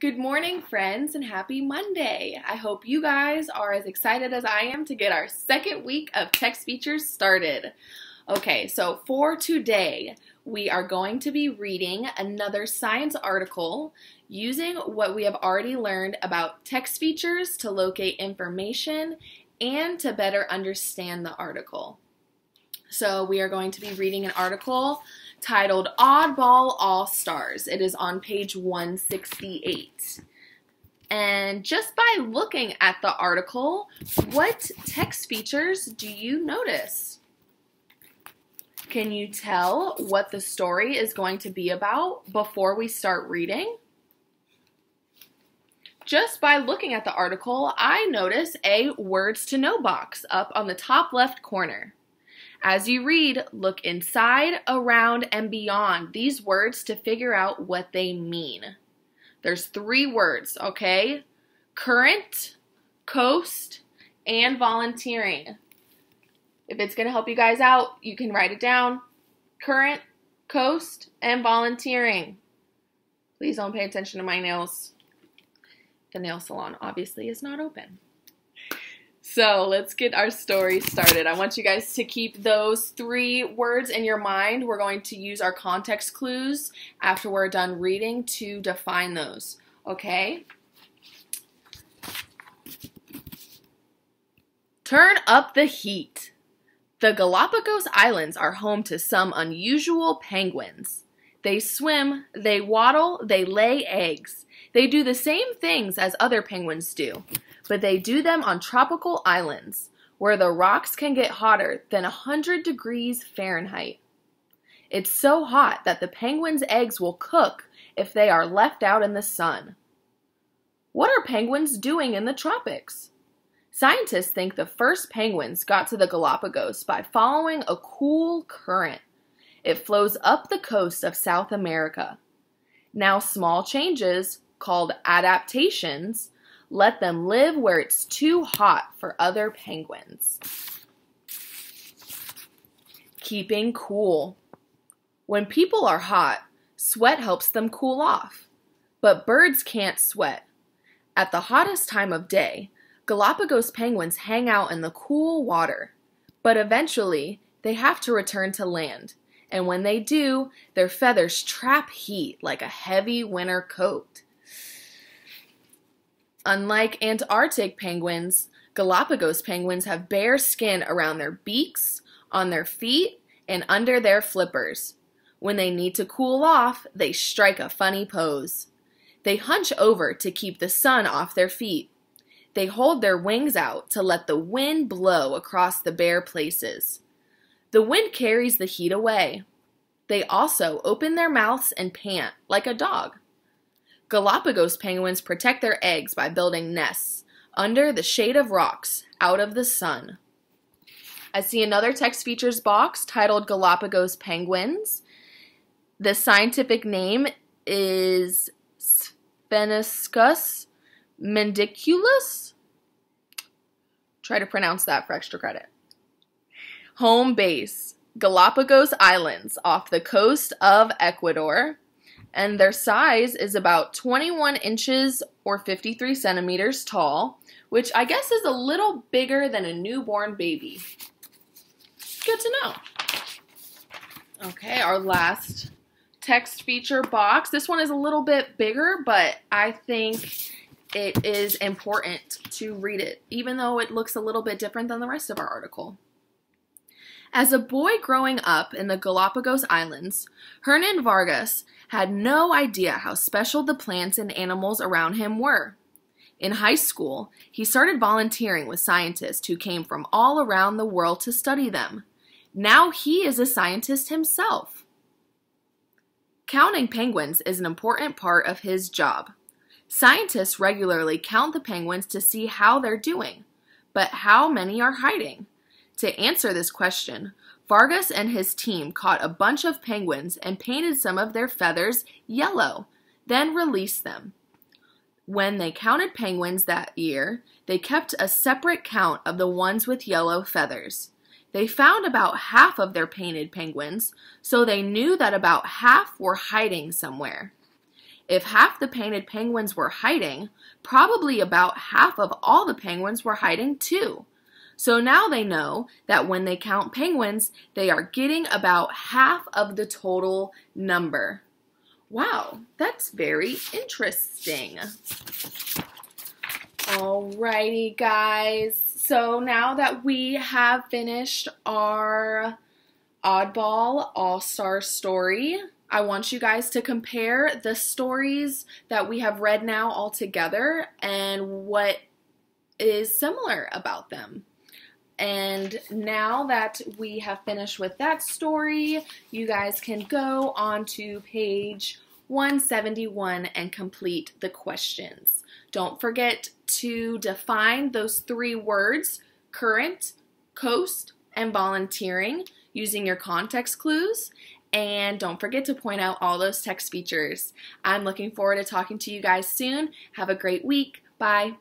Good morning, friends, and happy Monday. I hope you guys are as excited as I am to get our second week of text features started. Okay, so for today, we are going to be reading another science article using what we have already learned about text features to locate information and to better understand the article. So we are going to be reading an article titled OddBall All-Stars. It is on page 168. And just by looking at the article, what text features do you notice? Can you tell what the story is going to be about before we start reading? Just by looking at the article, I notice a words to know box up on the top left corner. As you read, look inside, around, and beyond these words to figure out what they mean. There's 3 words, okay? Current, coast, and volunteering. If it's going to help you guys out, you can write it down. Current, coast, and volunteering. Please don't pay attention to my nails. The nail salon obviously is not open. So let's get our story started. I want you guys to keep those 3 words in your mind. We're going to use our context clues after we're done reading to define those, okay? Turn up the heat. The Galapagos Islands are home to some unusual penguins. They swim, they waddle, they lay eggs. They do the same things as other penguins do, but they do them on tropical islands, where the rocks can get hotter than 100 degrees Fahrenheit. It's so hot that the penguins' eggs will cook if they are left out in the sun. What are penguins doing in the tropics? Scientists think the first penguins got to the Galapagos by following a cool current. It flows up the coast of South America. Now small changes, called adaptations, let them live where it's too hot for other penguins. Keeping cool. When people are hot, sweat helps them cool off. But birds can't sweat. At the hottest time of day, Galapagos penguins hang out in the cool water. But eventually, they have to return to land. And when they do, their feathers trap heat like a heavy winter coat. Unlike Antarctic penguins, Galapagos penguins have bare skin around their beaks, on their feet, and under their flippers. When they need to cool off, they strike a funny pose. They hunch over to keep the sun off their feet. They hold their wings out to let the wind blow across the bare places. The wind carries the heat away. They also open their mouths and pant like a dog. Galapagos penguins protect their eggs by building nests under the shade of rocks, out of the sun. I see another text features box titled Galapagos penguins. The scientific name is Spheniscus mendiculus. Try to pronounce that for extra credit. Home base, Galapagos Islands off the coast of Ecuador. And their size is about 21 inches or 53 centimeters tall, which I guess is a little bigger than a newborn baby. Good to know. Okay, our last text feature box. This one is a little bit bigger, but I think it is important to read it, even though it looks a little bit different than the rest of our article. As a boy growing up in the Galapagos Islands, Hernan Vargas had no idea how special the plants and animals around him were. In high school, he started volunteering with scientists who came from all around the world to study them. Now he is a scientist himself. Counting penguins is an important part of his job. Scientists regularly count the penguins to see how they're doing, but how many are hiding? To answer this question, Vargas and his team caught a bunch of penguins and painted some of their feathers yellow, then released them. When they counted penguins that year, they kept a separate count of the ones with yellow feathers. They found about half of their painted penguins, so they knew that about half were hiding somewhere. If half the painted penguins were hiding, probably about half of all the penguins were hiding too. So now they know that when they count penguins, they are getting about half of the total number. Wow, that's very interesting. Alrighty, guys. So now that we have finished our Oddball All-Star story, I want you guys to compare the stories that we have read now all together and what is similar about them. And now that we have finished with that story, you guys can go on to page 171 and complete the questions. Don't forget to define those 3 words, current, coast, and volunteering, using your context clues. And don't forget to point out all those text features. I'm looking forward to talking to you guys soon. Have a great week. Bye.